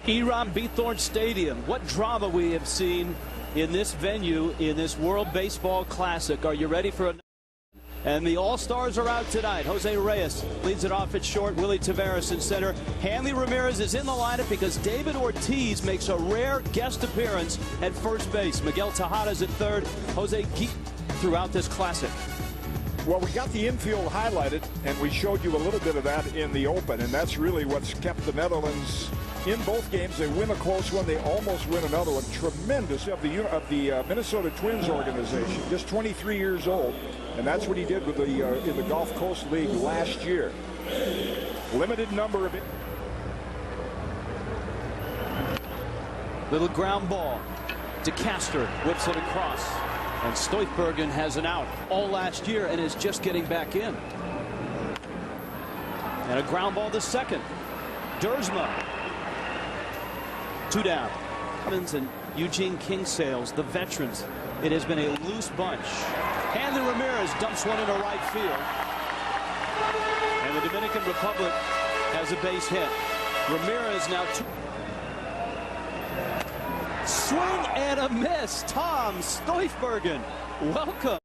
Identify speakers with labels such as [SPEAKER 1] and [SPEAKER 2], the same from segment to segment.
[SPEAKER 1] Eron Beathorn Stadium. What drama we have seen in this venue in this World Baseball Classic. Are you ready for a... And the All-Stars are out tonight. Jose Reyes leads it off at short. Willie Taveras in center. Hanley Ramirez is in the lineup because David Ortiz makes a rare guest appearance at first base. Miguel Tejada's at third. Jose Guillen throughout this Classic.
[SPEAKER 2] Well, we got the infield highlighted, and we showed you a little bit of that in the open, and that's really what's kept the Netherlands in both games. They win a close one. They almost win another one. Tremendous of the Minnesota Twins organization. Just 23 years old, and that's what he did with the in the Gulf Coast League last year. Limited number of it.
[SPEAKER 1] Little ground ball. DeCaster whips it across. And Stoifbergen has an out all last year and is just getting back in. And a ground ball to second. Dersma. 2 down. Evans and Eugene Kingsales, the veterans. It has been a loose bunch. Hanley Ramirez dumps one into right field. And the Dominican Republic has a base hit. Ramirez now swing and a miss. Tom Stoifbergen, welcome.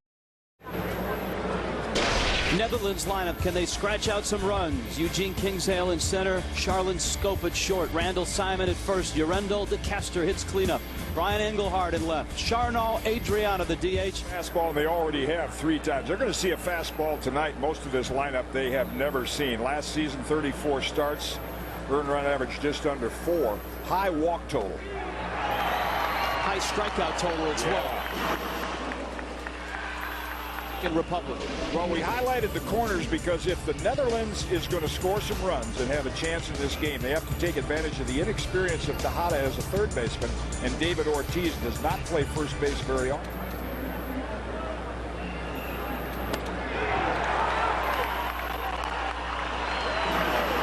[SPEAKER 1] Netherlands lineup, can they scratch out some runs? Eugene Kingsale in center, Charlin Scope at short, Randall Simon at first, Urendel DeCaster hits cleanup, Brian Engelhardt in left, Charnal Adriana the DH.
[SPEAKER 2] Fastball they already have 3 times. They're going to see a fastball tonight. Most of this lineup they have never seen. Last season 34 starts, earned run average just under 4, high walk total.
[SPEAKER 1] High strikeout total as well. In Republic.
[SPEAKER 2] Well, we highlighted the corners because if the Netherlands is going to score some runs and have a chance in this game, they have to take advantage of the inexperience of Tejada as a third baseman, and David Ortiz does not play first base very often.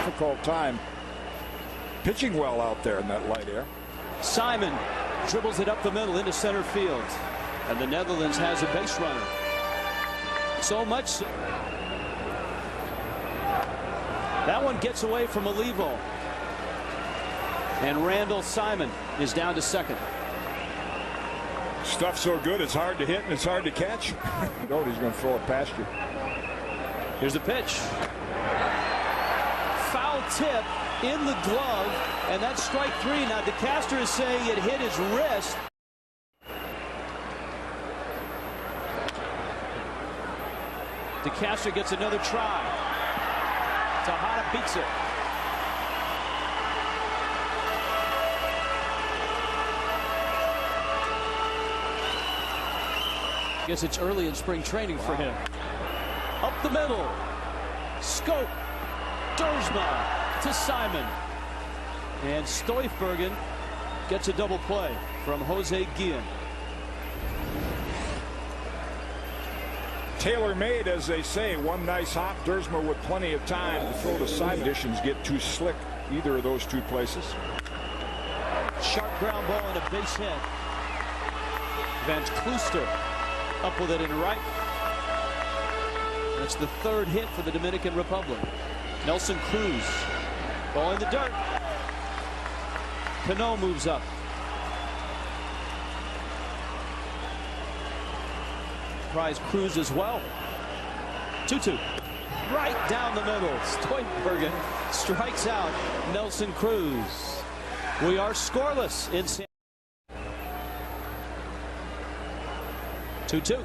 [SPEAKER 2] Difficult time pitching well out there in that light air.
[SPEAKER 1] Simon dribbles it up the middle into center field, and the Netherlands has a base runner. So much so. That one gets away from Olivo, and Randall Simon is down to second.
[SPEAKER 2] Stuff so good it's hard to hit and it's hard to catch. No, he's going to throw it past you.
[SPEAKER 1] Here's the pitch. Foul tip in the glove, and that's strike 3. Now DeCaster is saying it hit his wrist. DeCaster gets another try. Tejada beats it. I guess it's early in spring training for him. Up the middle. Scope. Dersma to Simon. And Stoifbergen gets a double play from Jose Guillen.
[SPEAKER 2] Tailor-made, as they say. One nice hop. Dersma with plenty of time to throw to side. Conditions get too slick either of those two places.
[SPEAKER 1] Sharp ground ball and a base hit. Van Kluster up with it in right. That's the 3rd hit for the Dominican Republic. Nelson Cruz, ball in the dirt. Cano moves up. Prize Cruz as well. 2-2. Right down the middle. Stoifbergen strikes out Nelson Cruz. We are scoreless in San. 2-2.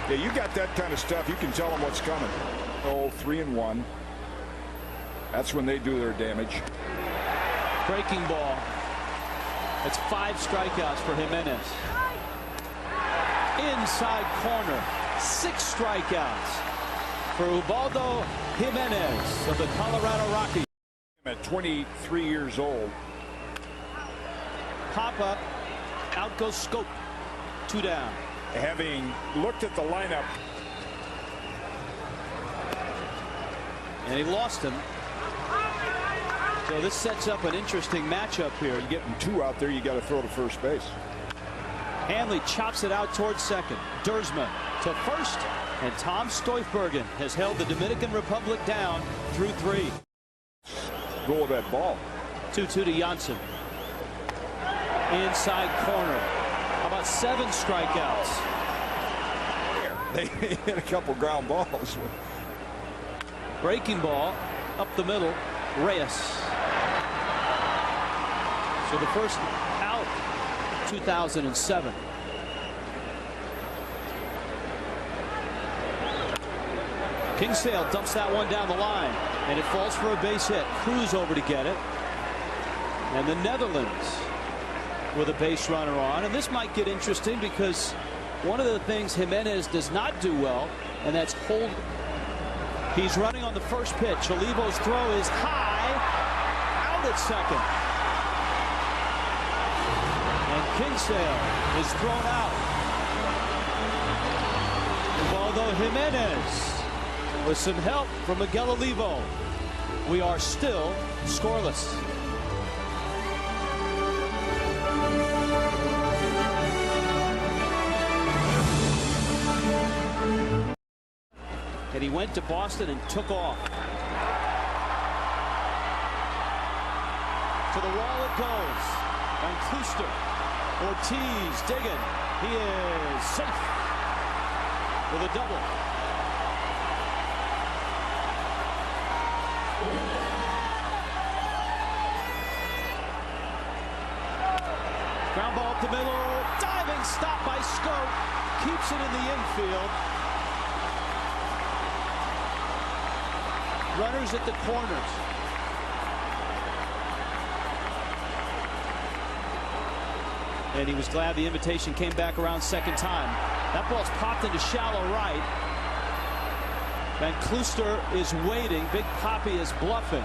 [SPEAKER 2] Yeah, you got that kind of stuff. You can tell them what's coming. Oh, 3-1. That's when they do their damage.
[SPEAKER 1] Breaking ball. That's 5 strikeouts for Jimenez. Inside corner. 6 strikeouts for Ubaldo Jimenez of the Colorado Rockies.
[SPEAKER 2] At 23 years old.
[SPEAKER 1] Pop up. Out goes Scope. 2 down.
[SPEAKER 2] Having looked at the lineup.
[SPEAKER 1] And he lost him. So this sets up an interesting matchup here.
[SPEAKER 2] You get 2 out there, you got to throw to first base.
[SPEAKER 1] Hanley chops it out towards second. Dersma to first, and Tom Stoifbergen has held the Dominican Republic down through 3.
[SPEAKER 2] go of that ball.
[SPEAKER 1] 2-2 to Janssen. Inside corner. How about 7 strikeouts?
[SPEAKER 2] They hit a couple ground balls.
[SPEAKER 1] Breaking ball up the middle. Reyes. So the first out, 2007. Kingsale dumps that one down the line, and it falls for a base hit. Cruz over to get it. And the Netherlands with a base runner on. And this might get interesting because one of the things Jimenez does not do well, and that's hold. He's running on the first pitch. Olivo's throw is high, out at second. And Kingsale is thrown out. Although Jimenez, with some help from Miguel Olivo, we are still scoreless. And he went to Boston and took off. To the wall it goes. And Kluster. Ortiz digging. He is safe with a double. Ground ball up the middle. Diving stop by Scope. Keeps it in the infield. Runners at the corners. And he was glad the invitation came back around second time. That ball's popped into shallow right. Van Kluster is waiting. Big Papi is bluffing.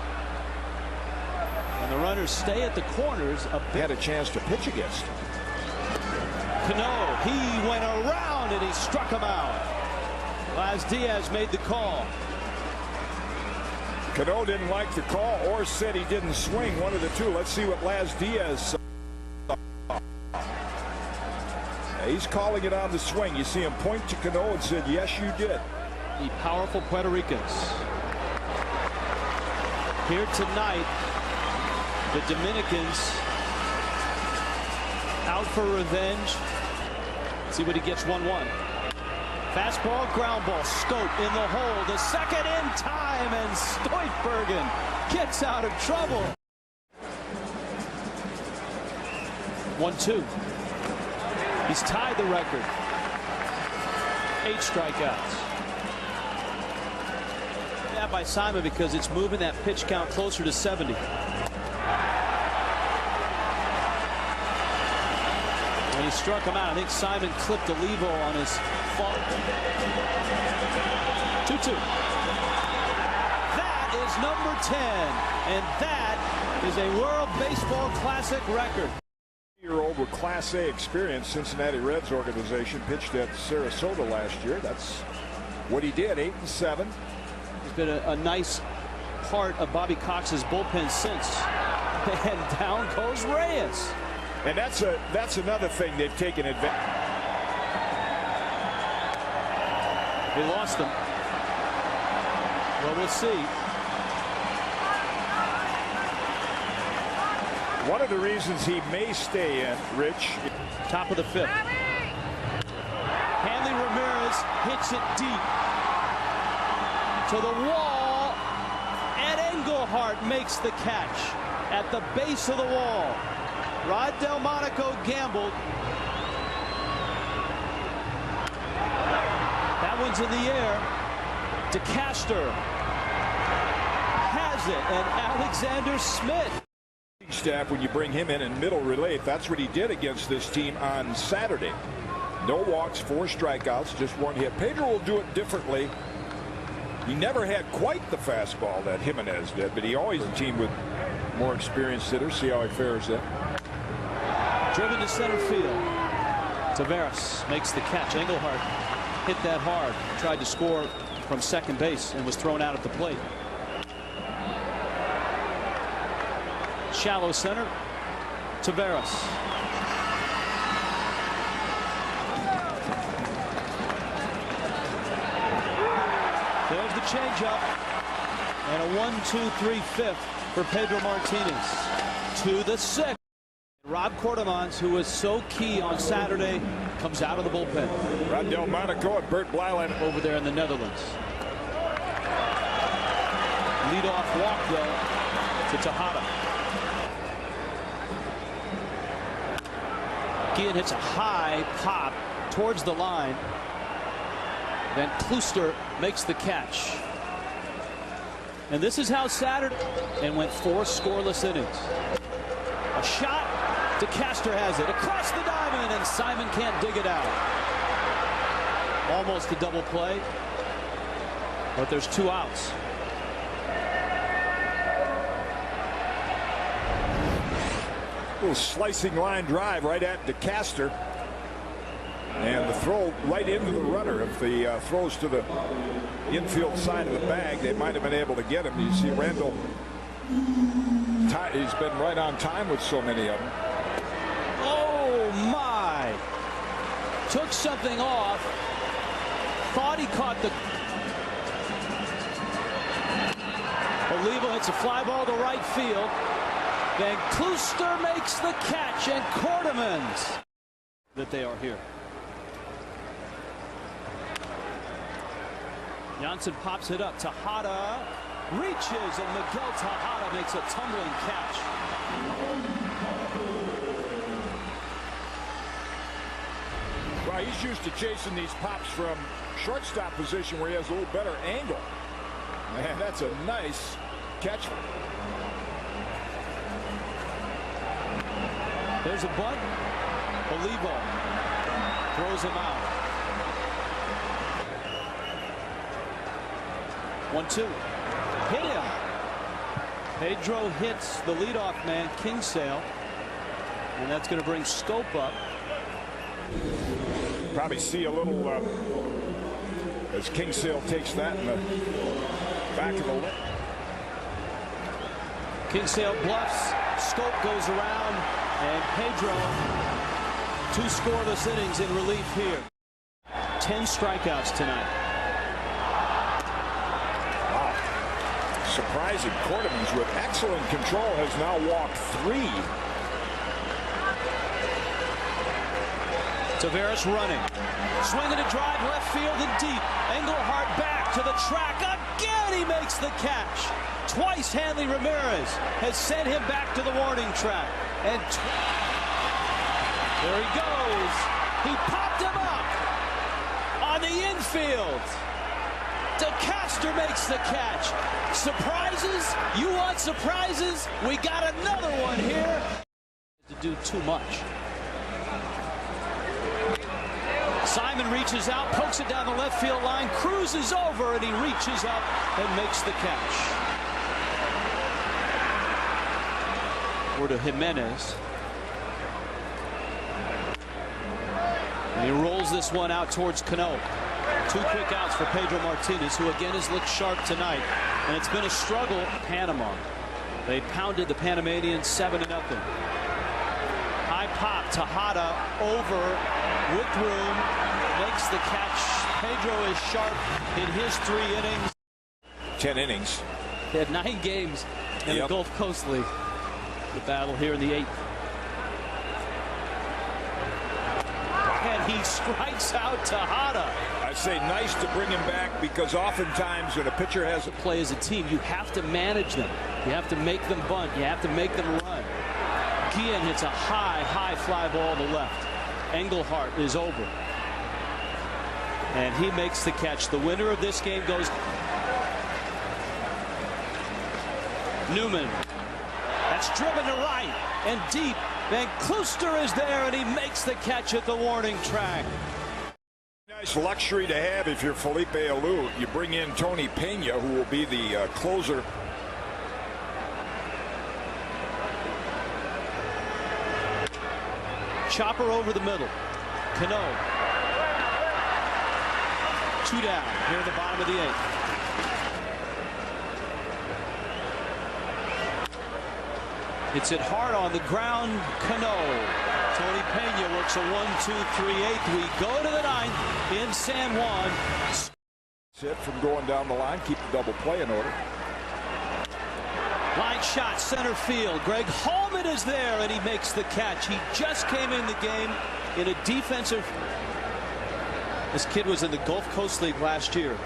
[SPEAKER 1] And the runners stay at the corners.
[SPEAKER 2] Had a chance to pitch against.
[SPEAKER 1] Cano, he went around and he struck him out. Laz Diaz made the call.
[SPEAKER 2] Cano didn't like the call or said he didn't swing. One of the two. Let's see what Laz Diaz saw. He's calling it on the swing. You see him point to Cano and said, yes, you did.
[SPEAKER 1] The powerful Puerto Ricans. Here tonight, the Dominicans out for revenge. See what he gets. 1-1. Fastball, ground ball, Scope in the hole. The second in time, and Stoitbergen gets out of trouble. 1-2. He's tied the record. 8 strikeouts. Yeah, by Simon because it's moving that pitch count closer to 70. And he struck him out. I think Simon clipped Olivo on his fall. 2-2. That is number 10. And that is a World Baseball Classic record.
[SPEAKER 2] Year-old with Class A experience, Cincinnati Reds organization, pitched at Sarasota last year. That's what he did. 8-7.
[SPEAKER 1] He's been a nice part of Bobby Cox's bullpen since. And down goes Reyes.
[SPEAKER 2] And that's another thing they've taken advantage.
[SPEAKER 1] They lost him. Well, we'll see.
[SPEAKER 2] One of the reasons he may stay in, Rich.
[SPEAKER 1] Top of the 5th. Hanley Ramirez hits it deep to the wall, and Engelhardt makes the catch at the base of the wall. Rod Delmonico gambled. That one's in the air. DeCaster has it, and Alexander Smith.
[SPEAKER 2] Staff, when you bring him in middle relief, that's what he did against this team on Saturday. No walks, 4 strikeouts, just 1 hit. Pedro will do it differently. He never had quite the fastball that Jimenez did, but he always a team with more experienced hitters. See how he fares there.
[SPEAKER 1] Driven to center field. Taveras makes the catch. Engelhardt hit that hard. Tried to score from second base and was thrown out at the plate. Shallow center. Taveras. There's the changeup. And a 1-2-3 fifth. for Pedro Martinez. To the 6th. Rob Quartermans, who was so key on Saturday, comes out of the bullpen.
[SPEAKER 2] Rondell Monaco and Bert Blyland
[SPEAKER 1] over there in the Netherlands. Leadoff walk, though, to Tejada. Guillen hits a high pop towards the line. Then Klooster makes the catch. And this is how Saturday and went 4 scoreless innings. A shot. DeCaster has it across the diamond, and Simon can't dig it out. Almost a double play, but there's 2 outs.
[SPEAKER 2] Little slicing line drive right at DeCaster. And the throw right into the runner. If the throws to the infield side of the bag, they might have been able to get him. You see Randall, he's been right on time with so many of them.
[SPEAKER 1] Oh, my. Took something off. Thought he caught the... Olivo hits a fly ball to right field. Then Klooster makes the catch, and Quartermans that they are here. Janssen pops it up. Tejada reaches, and Miguel Tejada makes a tumbling catch.
[SPEAKER 2] Well, he's used to chasing these pops from shortstop position where he has a little better angle. Man, that's a nice catch.
[SPEAKER 1] There's a bunt. Olivo throws him out. 1-2. Hit him. Pedro hits the leadoff man, Kingsale. And that's going to bring Scope up.
[SPEAKER 2] Probably see a little as Kingsale takes that in the back of the lip.
[SPEAKER 1] Kingsale bluffs. Scope goes around. And Pedro, 2 scoreless innings in relief here. 10 strikeouts tonight.
[SPEAKER 2] Wow. Surprising. Quartermans with excellent control has now walked 3.
[SPEAKER 1] Taveras running. Swinging a drive left field and deep. Engelhardt back to the track. Again he makes the catch. Twice Hanley Ramirez has sent him back to the warning track. And there he goes. He popped him up on the infield. DeCaster makes the catch. Surprises? You want surprises? We got another one here. To do too much. Simon reaches out, pokes it down the left field line, cruises over, and he reaches up and makes the catch. Over to Jimenez. And he rolls this one out towards Cano. 2 quick outs for Pedro Martinez, who again has looked sharp tonight. And it's been a struggle. Panama. They pounded the Panamanians 7-0. High pop. Tejada over with room. Makes the catch. Pedro is sharp in his 3 innings.
[SPEAKER 2] 10 innings.
[SPEAKER 1] They had 9 games in the Gulf Coast League. The battle here in the 8th. And he strikes out Tejada.
[SPEAKER 2] I say nice to bring him back because oftentimes when a pitcher has
[SPEAKER 1] to play as a team, you have to manage them. You have to make them bunt. You have to make them run. Guillen hits a high fly ball to left. Engelhardt is over. And he makes the catch. The winner of this game goes Newman. That's driven to right and deep. Van Klooster is there, and he makes the catch at the warning track.
[SPEAKER 2] Nice luxury to have if you're Felipe Alou. You bring in Tony Pena, who will be the closer.
[SPEAKER 1] Chopper over the middle. Cano. 2 down here at the bottom of the 8th. Hits it hard on the ground. Cano. Tony Pena works a 1-2-3-8. We go to the 9th in San Juan.
[SPEAKER 2] Sit from going down the line. Keep the double play in order.
[SPEAKER 1] Line shot, center field. Greg Holman is there, and he makes the catch. He just came in the game in a defensive. This kid was in the Gulf Coast League last year.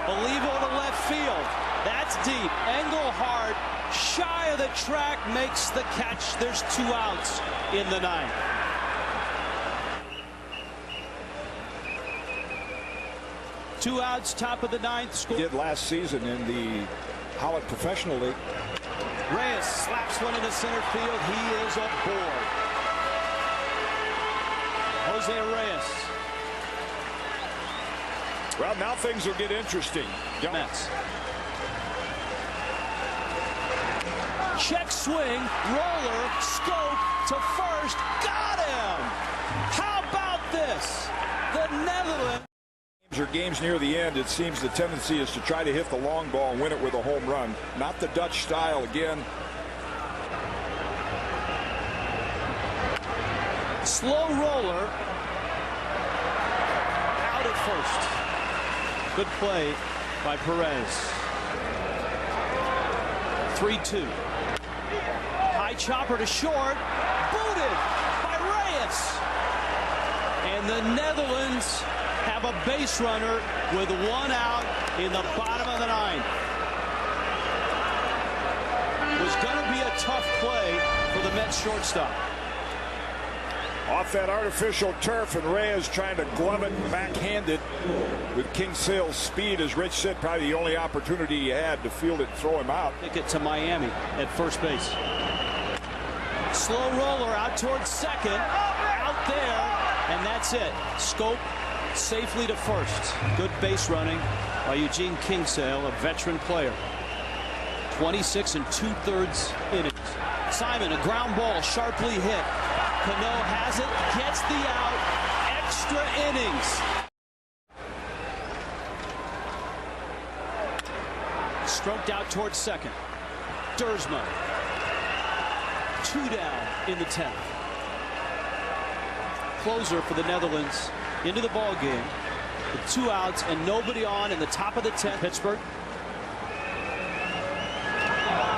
[SPEAKER 1] Olivo to left field. That's deep. Engelhardt, shy of the track, makes the catch. There's 2 outs in the 9th. Two outs, top of the 9th. Score.
[SPEAKER 2] Did last season in the Howard Professional League.
[SPEAKER 1] Reyes slaps one into center field. He is aboard. Jose Reyes.
[SPEAKER 2] Well, now things will get interesting.
[SPEAKER 1] Mets. Check swing, roller, scope to first. Got him! How about this? The Netherlands.
[SPEAKER 2] Or games near the end, it seems the tendency is to try to hit the long ball and win it with a home run. Not the Dutch style again.
[SPEAKER 1] Slow roller. Out at first. Good play by Perez. 3-2. High chopper to short. Booted by Reyes. And the Netherlands have a base runner with 1 out in the bottom of the 9th. It was going to be a tough play for the Mets shortstop.
[SPEAKER 2] Off that artificial turf, and Reyes trying to glove it backhanded with Kingsale's speed. As Rich said, probably the only opportunity he had to field it and throw him out.
[SPEAKER 1] Take it to Miami at first base. Slow roller out towards second. Out there, and that's it. Scope safely to first. Good base running by Eugene Kingsale, a veteran player. 26 2/3 innings. Simon, a ground ball, sharply hit. Cano has it, gets the out. Extra innings. Stroked out towards second. Dersma. 2 down in the 10th. Closer for the Netherlands into the ball game with 2 outs and nobody on in the top of the 10th. Pittsburgh.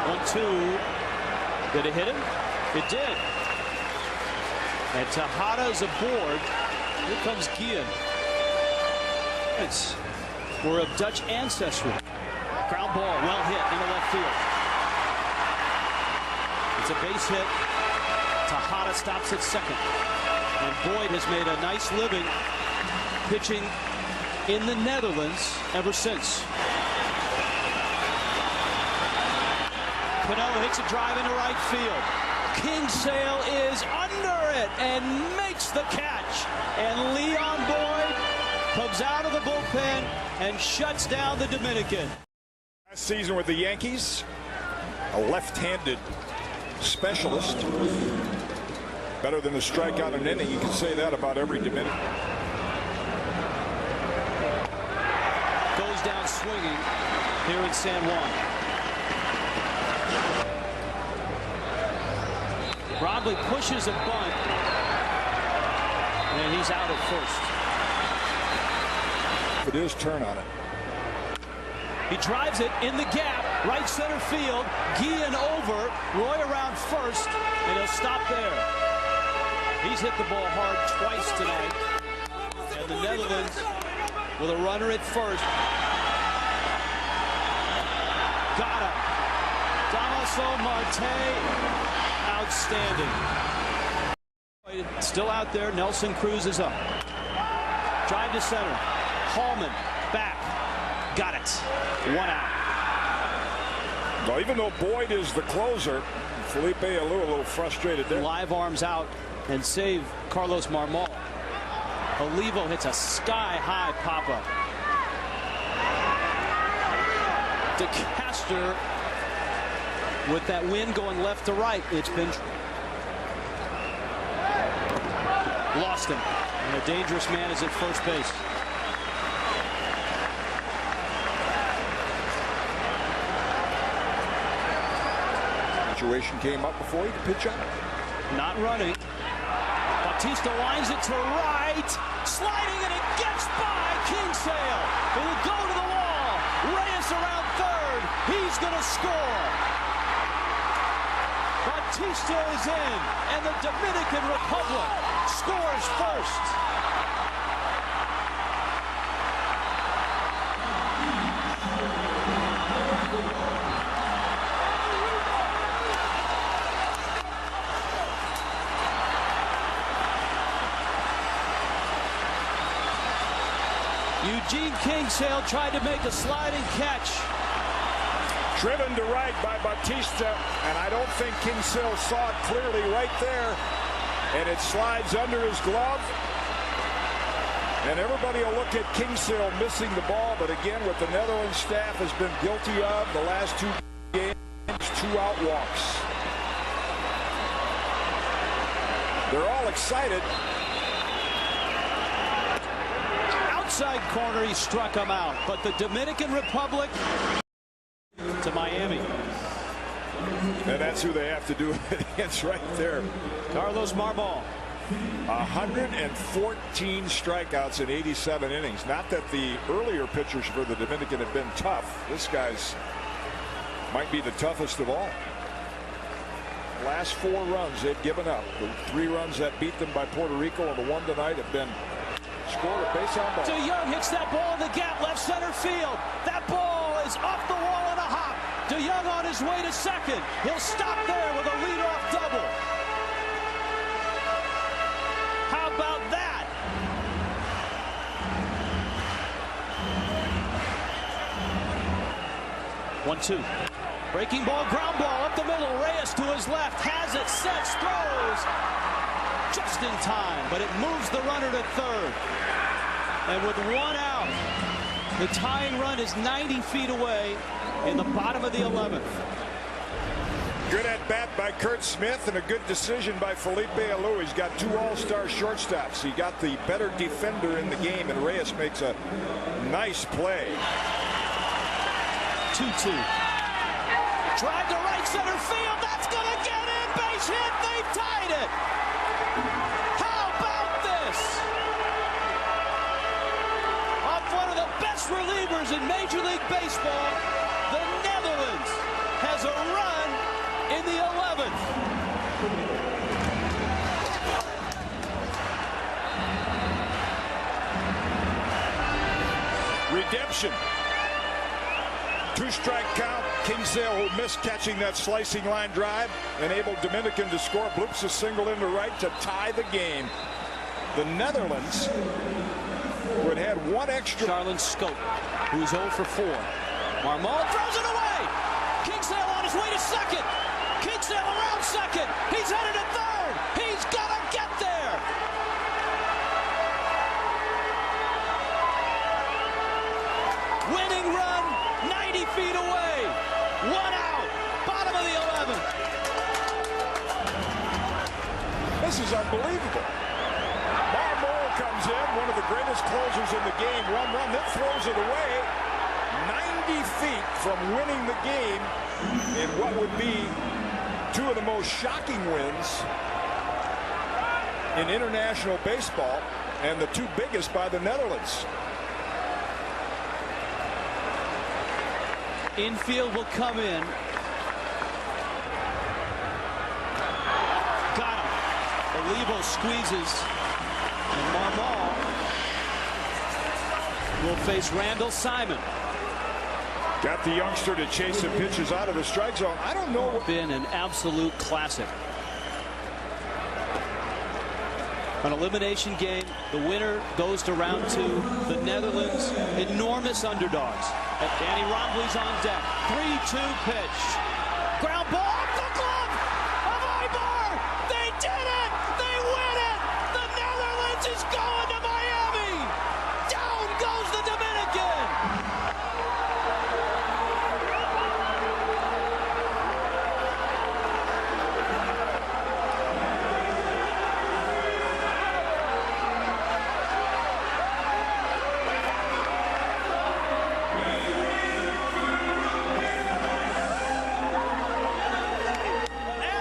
[SPEAKER 1] 1-2. Did it hit him? It did. And Tejada's aboard. Here comes Guillen. We're of Dutch ancestry. Ground ball, well hit into left field. It's a base hit. Tejada stops at second. And Boyd has made a nice living pitching in the Netherlands ever since. Cano hits a drive into right field. Kingsale is under it and makes the catch. And Leon Boyd comes out of the bullpen and shuts down the Dominican.
[SPEAKER 2] Last season with the Yankees, a left-handed specialist. Better than a strikeout in an inning. You can say that about every Dominican.
[SPEAKER 1] Goes down swinging here in San Juan. Robley pushes a bunt, and he's out at first.
[SPEAKER 2] It is turn on it.
[SPEAKER 1] He drives it in the gap, right center field. Guillen over, Roy around first, and he'll stop there. He's hit the ball hard twice tonight. And the Netherlands with a runner at first. Got him. Damaso Marte. Outstanding. Still out there. Nelson Cruz is up. Drive to center. Hallman back. Got it. 1 out.
[SPEAKER 2] Well, even though Boyd is the closer, Felipe Alou a little frustrated there.
[SPEAKER 1] Live arms out and save Carlos Marmol. Olivo hits a sky-high pop-up. DeCaster with that wind going left to right. It's been lost him. And a dangerous man is at first base.
[SPEAKER 2] Situation came up before he could pitch out.
[SPEAKER 1] Not running. Bautista winds it to right. Sliding, and it gets by Kingsale. It'll go to the wall. Reyes around third. He's going to score. Batista is in, and the Dominican Republic scores first. Eugene Kingsale tried to make a sliding catch.
[SPEAKER 2] Driven to right by Batista, and I don't think Kingsale saw it clearly right there. And it slides under his glove. And everybody will look at Kingsale missing the ball, but again, what the Netherlands staff has been guilty of the last 2 games, 2 outwalks. They're all excited.
[SPEAKER 1] Outside corner, he struck him out, but the Dominican Republic to Miami.
[SPEAKER 2] And that's who they have to do it against right there.
[SPEAKER 1] Carlos Marball.
[SPEAKER 2] 114 strikeouts in 87 innings. Not that the earlier pitchers for the Dominican have been tough. This guy's might be the toughest of all. Last 4 runs they've given up. The 3 runs that beat them by Puerto Rico and the 1 tonight have been scored a base on ball.
[SPEAKER 1] DeYoung hits that ball in the gap, left center field. That ball is off the wall in a hop. DeYoung on his way to second. He'll stop there with a leadoff double. How about that? One-two. Breaking ball, ground ball up the middle. Reyes to his left, has it, sets, throws. Just in time, but it moves the runner to third. And with 1 out, the tying run is 90 feet away in the bottom of the 11th.
[SPEAKER 2] Good at bat by Curt Smith and a good decision by Felipe Alou. He's got 2 all-star shortstops. He got the better defender in the game, and Reyes makes a nice play.
[SPEAKER 1] 2-2. Drive to right center field. That's going to get in. Base hit. They've tied it. How about this? Off one of the best relievers in Major League Baseball, the Netherlands has a run in the 11th.
[SPEAKER 2] Redemption. 2-strike count. Kingsale, who missed catching that slicing line drive, enabled Dominican to score. Bloops a single into right to tie the game. The Netherlands, who had had 1 extra.
[SPEAKER 1] Charlon Scope, who's 0 for 4. Marmol throws it away. Kingsale on his way to second. Kingsale around second. He's headed to third. He's gonna get there. Winning run, 90 feet away. 1 out. Bottom of the 11th.
[SPEAKER 2] This is unbelievable. Marmol comes in, one of the greatest closers in the game. 1 run, then throws it away. 90 feet from winning the game in what would be 2 of the most shocking wins in international baseball, and the 2 biggest by the Netherlands.
[SPEAKER 1] Infield will come in. Got him. Olivo squeezes. And Marmol will face Randall Simon.
[SPEAKER 2] Got the youngster to chase some pitches out of the strike zone. I don't know.
[SPEAKER 1] Been an absolute classic. An elimination game. The winner goes to round 2. The Netherlands, enormous underdogs. And Danny Rombley's on deck. 3-2 pitch. Ground ball off the glove of Ibar. They did it. They win it. The Netherlands is going to Miami. Down goes the Dominican.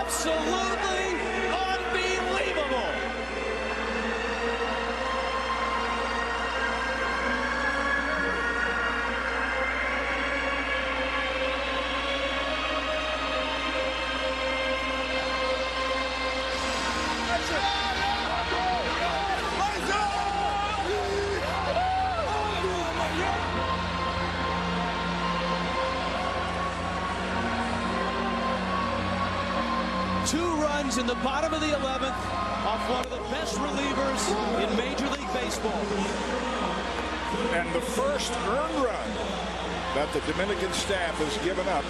[SPEAKER 1] Absolutely unbelievable. 2 runs in the bottom of the 11th off one of the best relievers in Major League Baseball.
[SPEAKER 2] And the first earned run that the Dominican staff has given up.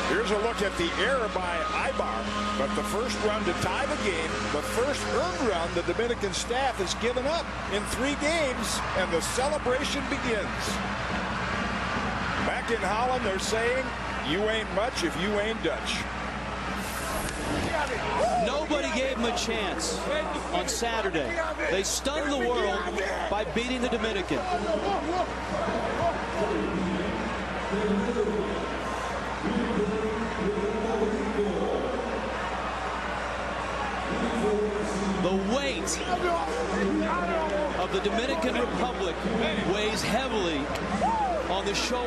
[SPEAKER 2] Here's a look at the error by Ibar, but the first run to tie the game, the first earned run the Dominican staff has given up in 3 games, and the celebration begins. Back in Holland, they're saying, you ain't much if you ain't Dutch.
[SPEAKER 1] Nobody gave him a chance on Saturday. They stunned the world by beating the Dominican. The weight of the Dominican Republic weighs heavily on the shoulders